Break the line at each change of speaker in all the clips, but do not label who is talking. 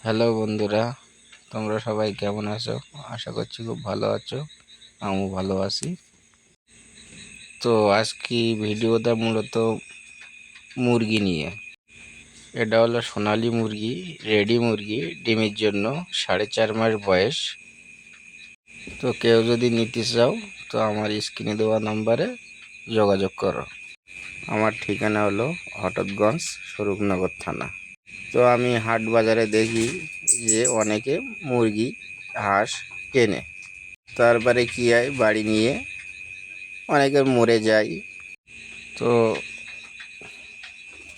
Hello বন্ধুরা, তোমরা সবাই কেমন আছো? আশা করছি খুব ভালো আছো। আমিও ভালো আছি। তো আজকে ভিডিওটা মূলত মুরগি নিয়ে। এটা হলো সোনালী মুরগি, রেডি মুরগি, ডিমের জন্য 4.5 মাস বয়স। তো কেউ যদি নিতে চাও তো আমার স্ক্রিনে দেওয়া নাম্বারে যোগাযোগ করো। আমার ঠিকানা হলো হঠাৎগঞ্জ, স্বরূপনগর থানা। তো আমি হাট বাজারে দেখি যে অনেকে মুরগি হাঁস কেনে, তারপরে কি হয় বাড়ি নিয়ে অনেকে মরে যায়, তো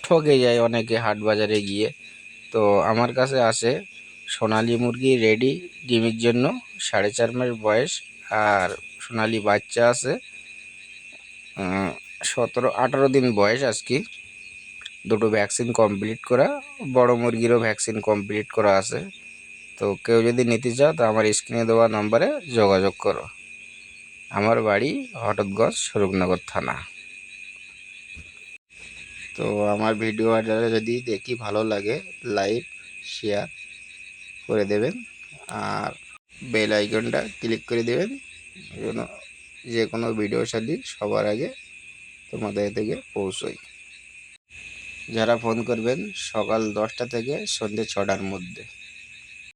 ঠকে যায় অনেকে হাট বাজারে গিয়ে। তো আমার কাছে আসে সোনালী মুরগি রেডি ডিমের জন্য 4.5 মাস বয়স, আর সোনালী বাচ্চা আছে 17-18 দিন বয়স আজকে। দুটো ভ্যাকসিন কমপ্লিট করা, বড় মুরগিরও ভ্যাকসিন কমপ্লিট করা আছে। তো কেউ যদি নিতে চাও তো আমার স্ক্রিনে দেওয়া নম্বরে যোগাযোগ করো। আমার বাড়ি হঠাৎগঞ্জ, স্বরূপনগর থানা। তো আমার ভিডিওটা যদি দেখি ভালো লাগে লাইক শেয়ার করে দেবেন, আর বেল আইকনটা ক্লিক করে দেবেন যেন যে কোনো ভিডিও ছাড়ি সবার আগে তোমাদের থেকে পৌঁছয়। যারা ফোন করবেন সকাল 10টা থেকে সন্ধ্যে 6টার মধ্যে।